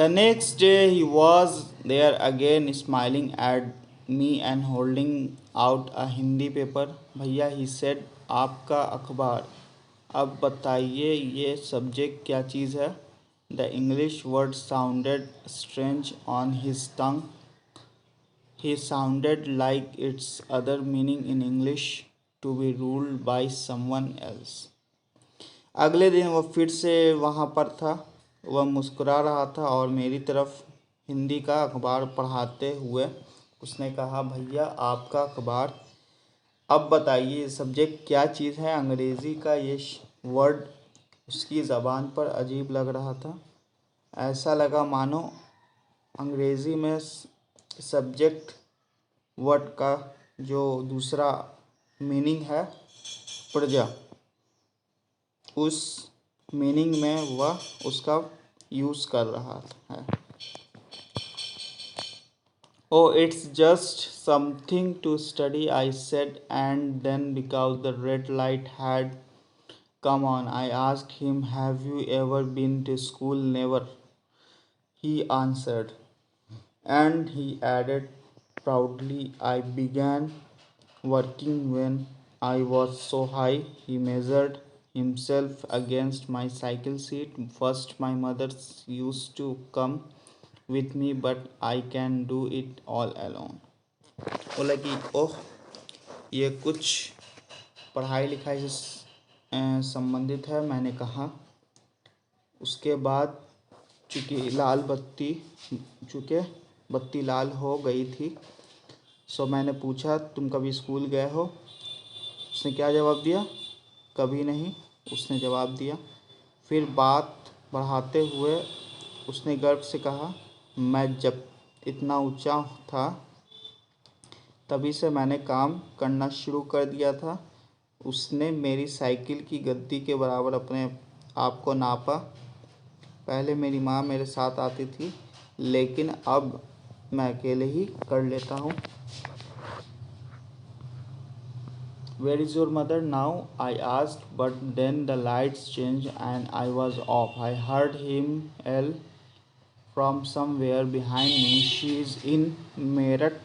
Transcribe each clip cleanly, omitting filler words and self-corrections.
The next day he was there again, smiling at me and holding out a Hindi paper. भैया, he said, आपका अखबार. अब बताइए ये सब्जेक्ट क्या चीज़ है? The English word sounded strange on his tongue. He sounded like its other meaning in English, to be ruled by someone else. अगले दिन वह फिर से वहाँ पर था। वह मुस्कुरा रहा था और मेरी तरफ हिंदी का अखबार पढ़ाते हुए उसने कहा, भैया आपका अखबार। अब बताइए ये सब्जेक्ट क्या चीज़ है? अंग्रेज़ी का ये वर्ड उसकी ज़बान पर अजीब लग रहा था। ऐसा लगा मानो अंग्रेज़ी में सब्जेक्ट वर्ड का जो दूसरा मीनिंग है प्रजा, उस मीनिंग में वह उसका यूज़ कर रहा है। Oh, it's just something to study, I said, and then because the red light had come on, I asked him, have you ever been to school? Never, he answered. And he added proudly, I began working when I was so high. He measured himself against my cycle seat. First, my mother used to come with me, but I can do it all alone. बोला कि ओह, ये कुछ पढ़ाई लिखाई से संबंधित है। मैंने कहा। उसके बाद चूँकि बत्ती लाल हो गई थी, सो मैंने पूछा, तुम कभी स्कूल गए हो? उसने क्या जवाब दिया? कभी नहीं, उसने जवाब दिया। फिर बात बढ़ाते हुए उसने गर्व से कहा, मैं जब इतना ऊंचा था तभी से मैंने काम करना शुरू कर दिया था। उसने मेरी साइकिल की गद्दी के बराबर अपने आप को नापा। पहले मेरी माँ मेरे साथ आती थी, लेकिन अब मैं अकेले ही कर लेता हूँ। Where is your mother now? I asked, but then the lights changed and I was off. I heard him yell from somewhere behind me, she is in Meerut.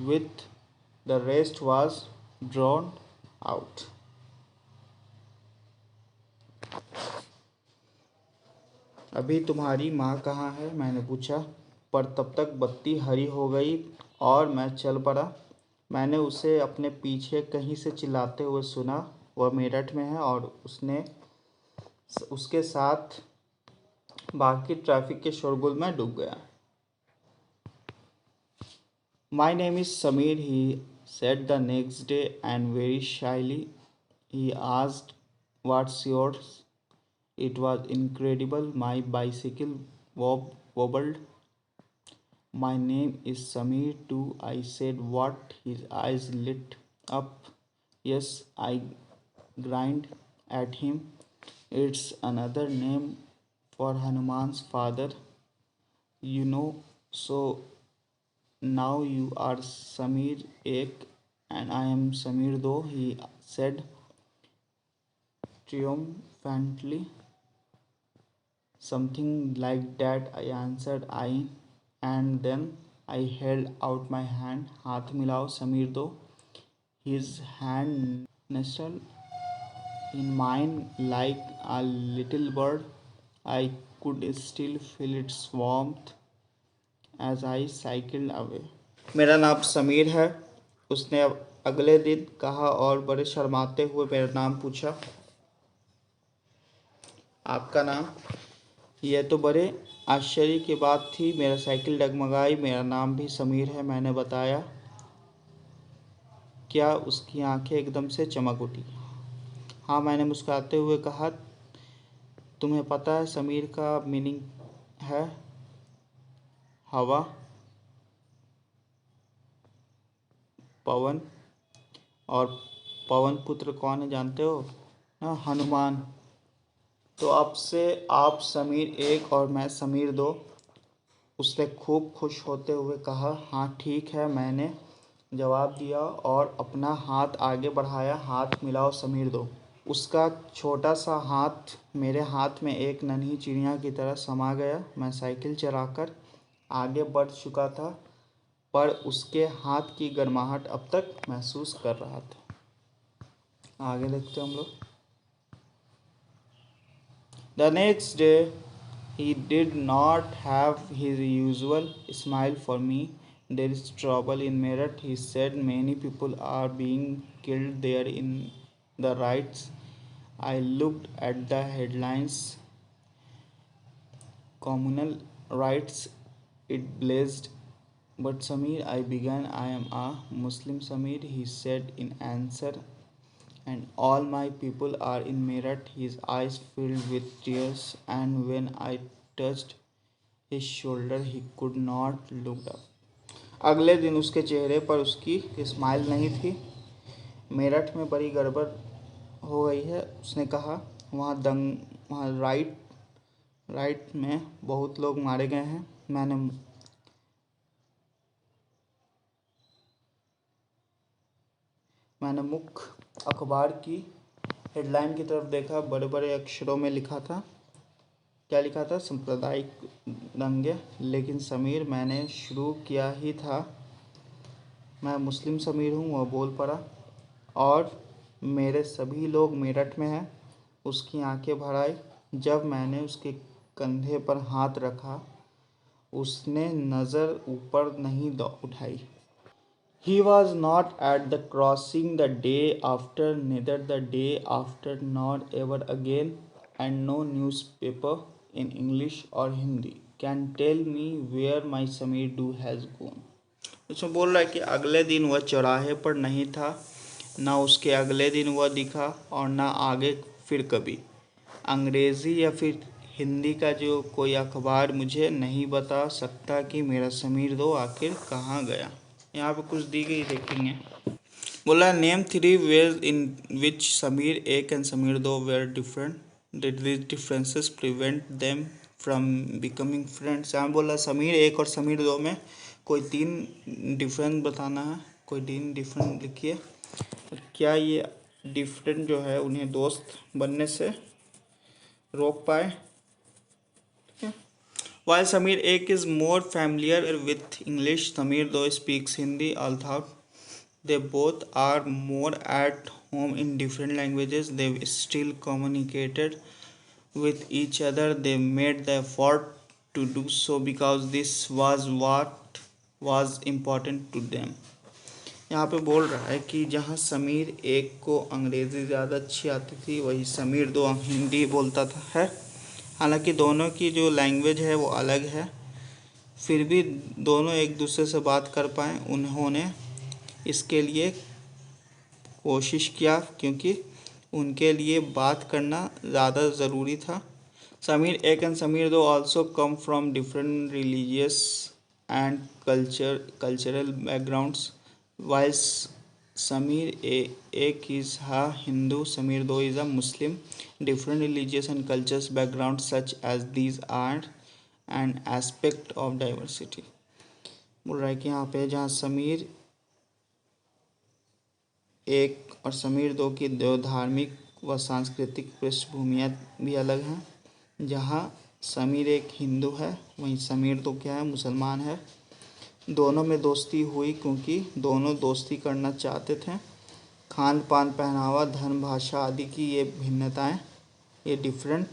With the rest was drawn out. अभी तुम्हारी माँ कहाँ है? मैंने पूछा, पर तब तक बत्ती हरी हो गई और मैं चल पड़ा। मैंने उसे अपने पीछे कहीं से चिल्लाते हुए सुना। वह मेरठ में है और उसके साथ बाकी ट्रैफिक के शोरगुल में डूब गया। My name is Samir, he said the next day, and very shyly he asked, what's yours? It was incredible. My bicycle wobbled. My name is Samir too, I said. What? His eyes lit up. Yes, I grinned at him. It's another name for Hanuman's father, you know. So now you are Samir Ek and I am Samir Do, he said triumphantly. Something like that, I answered. And then I held out my hand. हाथ मिलाओ समीर दो. His hand nestled in mine like a little bird. I could still feel its warmth as I cycled away. मेरा नाम समीर है, उसने अब अगले दिन कहा और बड़े शर्माते हुए मेरा नाम पूछा। आपका नाम? यह तो बड़े आश्चर्य की बात थी। मेरा साइकिल डगमगाई। मेरा नाम भी समीर है, मैंने बताया। क्या उसकी आंखें एकदम से चमक उठी? हाँ, मैंने मुस्कुराते हुए कहा। तुम्हें पता है समीर का मीनिंग है हवा, पवन, और पवन पुत्र कौन है जानते हो? हाँ, हनुमान। तो अब से आप समीर एक और मैं समीर दो, उसने खूब खुश होते हुए कहा। हाँ ठीक है, मैंने जवाब दिया और अपना हाथ आगे बढ़ाया। हाथ मिलाओ समीर दो। उसका छोटा सा हाथ मेरे हाथ में एक नन्ही चिड़िया की तरह समा गया। मैं साइकिल चलाकर आगे बढ़ चुका था, पर उसके हाथ की गर्माहट अब तक महसूस कर रहा था। आगे देखते हैं हम लोग। The next day, he did not have his usual smile for me. There is trouble in Meerut, he said. Many people are being killed there in the riots. I looked at the headlines. Communal rights, it blazed. But Samir, I began, I am a Muslim. Samir, he said in answer, and all my people are in Meerut. His eyes filled with tears, and when I touched his shoulder, he could not look up. अगले दिन उसके चेहरे पर उसकी smile नहीं थी। मेरठ में बड़ी गड़बड़ हो गई है, उसने कहा। वहाँ राइट में बहुत लोग मारे गए हैं। मैंने मुख्य अखबार की हेडलाइन की तरफ देखा। बड़े बड़े अक्षरों में लिखा था, क्या लिखा था? सांप्रदायिक दंगे। लेकिन समीर, मैंने शुरू किया ही था। मैं मुस्लिम समीर हूँ, वह बोल पड़ा। और मेरे सभी लोग मेरठ में हैं। उसकी आंखें भर आई जब मैंने उसके कंधे पर हाथ रखा। उसने नज़र ऊपर नहीं उठाई। He was not at the crossing the day after, neither the day after, nor ever again, and no newspaper in English or Hindi can tell me where my Samir Do has gone. उसमें बोल रहा है कि अगले दिन वह चौराहे पर नहीं था, ना उसके अगले दिन वह दिखा, और ना आगे फिर कभी। अंग्रेज़ी या फिर हिंदी का जो कोई अखबार मुझे नहीं बता सकता कि मेरा समीर दो आखिर कहाँ गया। यहाँ पे कुछ दी गई देखेंगे। बोला, name 3 ways in which Sameer एक एंड समीर दो were different. Did these differences prevent them from becoming friends? यहाँ बोला समीर एक और समीर दो में कोई 3 डिफरेंस बताना है। कोई 3 डिफरेंट लिखिए। क्या ये डिफरेंट जो है उन्हें दोस्त बनने से रोक पाए? While Samir Ek is more familiar with English, Samir Do speaks Hindi, although they both are more at home in different languages. They still communicated with each other. They made the effort to do so because this was what was important to them. यहाँ पे बोल रहा है कि जहाँ समीर एक को अंग्रेज़ी ज़्यादा अच्छी आती थी, वही समीर दो हिंदी बोलता था है। हालांकि दोनों की जो लैंग्वेज है वो अलग है, फिर भी दोनों एक दूसरे से बात कर पाएँ, उन्होंने इसके लिए कोशिश किया क्योंकि उनके लिए बात करना ज़्यादा ज़रूरी था। समीर एक एंड समीर दो also come from different religious and cultural backgrounds. While Sameer एक is a Hindu, Samir Do is a Muslim. Different religious and cultures backgrounds such as these are an aspect of diversity. बोल रहा है कि यहाँ पे जहाँ समीर एक और समीर दो की दो धार्मिक व सांस्कृतिक पृष्ठभूमियाँ भी अलग हैं। जहाँ समीर एक हिंदू है, वहीं समीर दो क्या है? मुसलमान है। दोनों में दोस्ती हुई क्योंकि दोनों दोस्ती करना चाहते थे। खान पान, पहनावा, धर्म, भाषा आदि की ये भिन्नताएं, ये डिफरेंट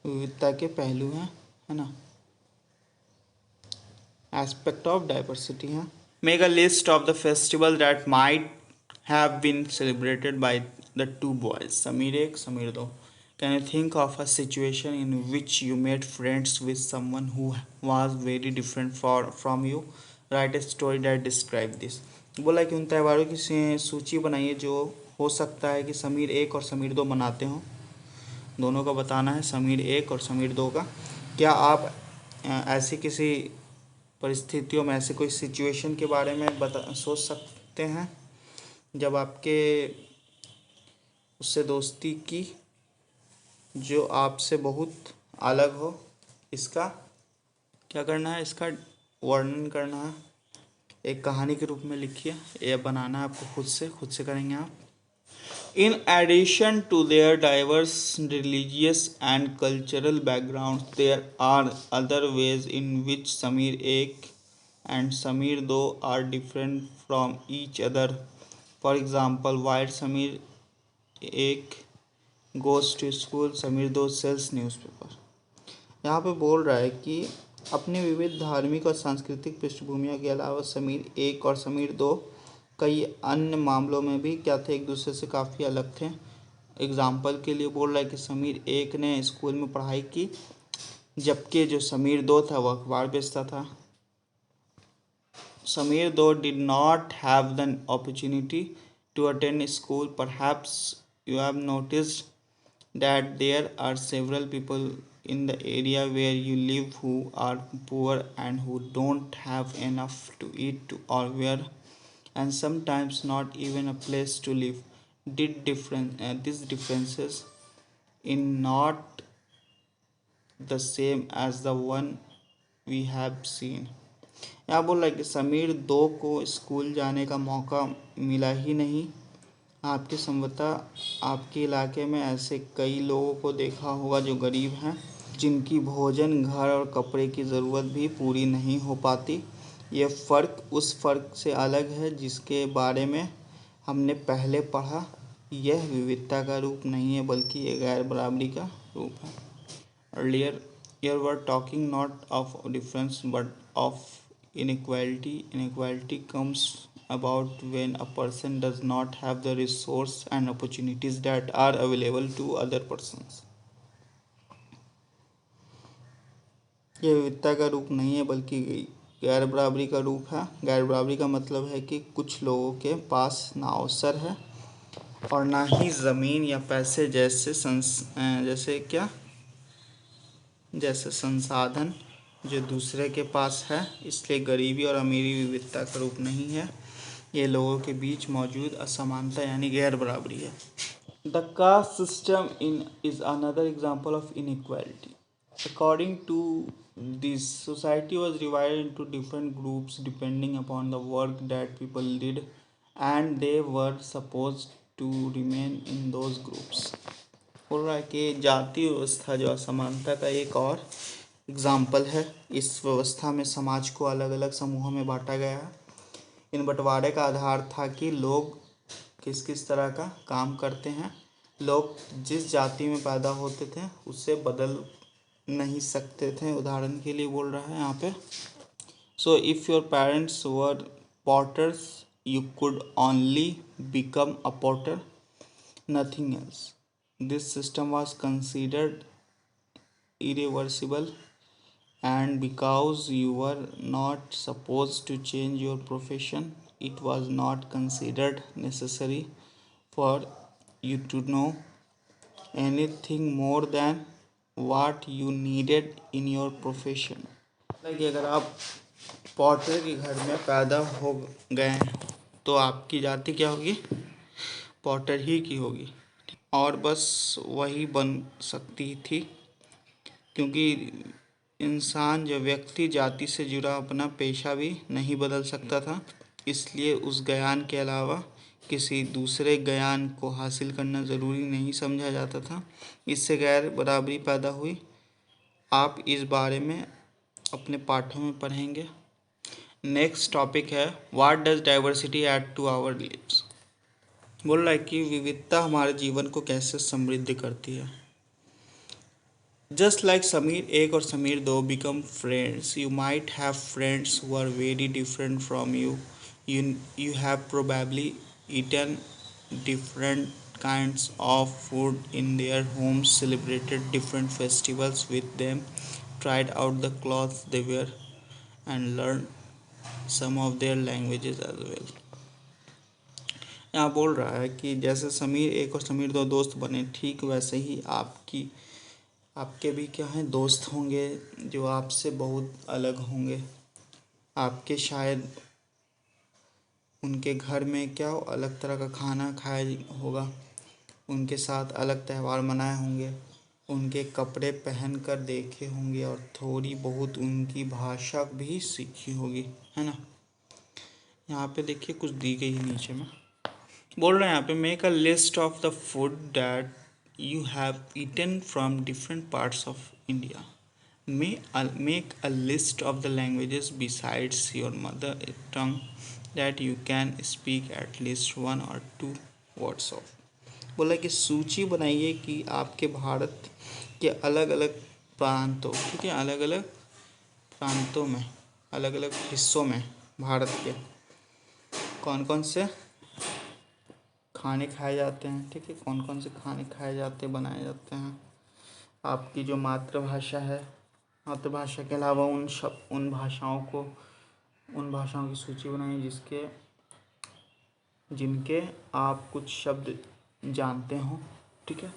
विविधता के पहलू हैं, है ना। एस्पेक्ट ऑफ डाइवर्सिटी है। Make a list of the festival that might have been celebrated by the two boys, Sameer एक समीर दो। Can you think of a situation in which you made friends with someone who was very different from you, write a story that describe this. बोला कि उन त्योहारों की सूची बनाइए जो हो सकता है कि समीर एक और समीर दो मनाते हों। दोनों का बताना है, समीर एक और समीर दो का। क्या आप ऐसी किसी परिस्थितियों में, ऐसे कोई सिचुएशन के बारे में सोच सकते हैं जब आपके उससे दोस्ती की जो आपसे बहुत अलग हो? इसका क्या करना है? इसका वर्णन करना है, एक कहानी के रूप में लिखिए। यह बनाना है आपको खुद से करेंगे आप। In addition to their diverse religious and cultural backgrounds, there are other ways in which Samir Ek and Samir Do are different from each other. For example, while Samir Ek goes to school, Samir Do sells newspaper. यहाँ पे बोल रहा है कि अपने विविध धार्मिक और सांस्कृतिक पृष्ठभूमियों के अलावा समीर एक और समीर दो कई अन्य मामलों में भी क्या थे, एक दूसरे से काफ़ी अलग थे। एग्जाम्पल के लिए बोल रहा है कि समीर एक ने स्कूल में पढ़ाई की, जबकि जो समीर दो था वह अखबार बेचता था। समीर दो did not have the opportunity to attend school. Perhaps you have noticed that there are several people in the area where you live who are poor and who don't have enough to eat or wear, and sometimes not even a place to live. These differences in not the same as the one we have seen. यहाँ बोल रहा है कि समीर दो को school जाने का मौका मिला ही नहीं। आपके संभवतः आपके इलाके में ऐसे कई लोगों को देखा होगा जो गरीब हैं, जिनकी भोजन, घर और कपड़े की ज़रूरत भी पूरी नहीं हो पाती। यह फ़र्क उस फ़र्क से अलग है जिसके बारे में हमने पहले पढ़ा। यह विविधता का रूप नहीं है बल्कि यह गैर बराबरी का रूप है। Earlier, you were talking not of difference but of inequality. Inequality comes about when a person does not have the resource and opportunities that are available to other persons. यह विविधता का रूप नहीं है बल्कि गैर बराबरी का रूप है। गैर बराबरी का मतलब है कि कुछ लोगों के पास ना अवसर है और ना ही ज़मीन या पैसे जैसे संसाधन जो दूसरे के पास है। इसलिए गरीबी और अमीरी विविधता का रूप नहीं है, ये लोगों के बीच मौजूद असमानता यानी गैर बराबरी है। The caste system is another example of inequality. According to this, society was divided into different groups depending upon the work that people did, and they were supposed to remain in those groups. बोल रहा है कि जाति व्यवस्था जो असमानता का एक और एग्जाम्पल है। इस व्यवस्था में समाज को अलग अलग समूहों में बांटा गया है। इन बंटवारे का आधार था कि लोग किस किस तरह का काम करते हैं। लोग जिस जाति में पैदा होते थे उससे बदल नहीं सकते थे। उदाहरण के लिए बोल रहा है यहाँ पे, so if your parents were potters you could only become a potter, nothing else. This system was considered irreversible, and because you were not supposed to change your profession, it was not considered necessary for you to know anything more than what you needed in your profession. कि अगर आप Potter के घर में पैदा हो गए हैं तो आपकी जाति क्या होगी, पॉटर ही की होगी और बस वही बन सकती थी, क्योंकि इंसान जो व्यक्ति जाति से जुड़ा अपना पेशा भी नहीं बदल सकता था। इसलिए उस ज्ञान के अलावा किसी दूसरे ज्ञान को हासिल करना ज़रूरी नहीं समझा जाता था। इससे गैर बराबरी पैदा हुई। आप इस बारे में अपने पाठों में पढ़ेंगे। नेक्स्ट टॉपिक है what does diversity add to our lives. बोल रहा है कि विविधता हमारे जीवन को कैसे समृद्ध करती है। Just like Samir Ek or Samir Do become friends, you might have friends who are very different from you. You have probably eaten different kinds of food in their homes, celebrated different festivals with them, tried out the clothes they wear, and learned some of their languages as well. यहाँ बोल रहा है कि जैसे समीर एक और समीर दो दोस्त बने, ठीक वैसे ही आपके भी क्या हैं, दोस्त होंगे जो आपसे बहुत अलग होंगे। आपके शायद उनके घर में क्या हो, अलग तरह का खाना खाया होगा, उनके साथ अलग त्यौहार मनाए होंगे, उनके कपड़े पहन कर देखे होंगे और थोड़ी बहुत उनकी भाषा भी सीखी होगी, है ना। यहाँ पे देखिए कुछ दी गई है नीचे में। बोल रहे हैं यहाँ पे make a list of the food that you have eaten from different parts of India. Make a list of the languages besides your mother tongue that you can speak at least 1 or 2 words of. बोला कि सूची बनाइए कि आपके भारत के अलग अलग प्रांतों, ठीक है, अलग अलग प्रांतों में, अलग अलग हिस्सों में भारत के कौन कौन से खाने खाए जाते हैं, ठीक है, कौन कौन से खाने खाए जाते हैं, बनाए जाते हैं। आपकी जो मातृभाषा है, मातृभाषा के अलावा उन भाषाओं को, उन भाषाओं की सूची बनाइए जिनके आप कुछ शब्द जानते हो, ठीक है।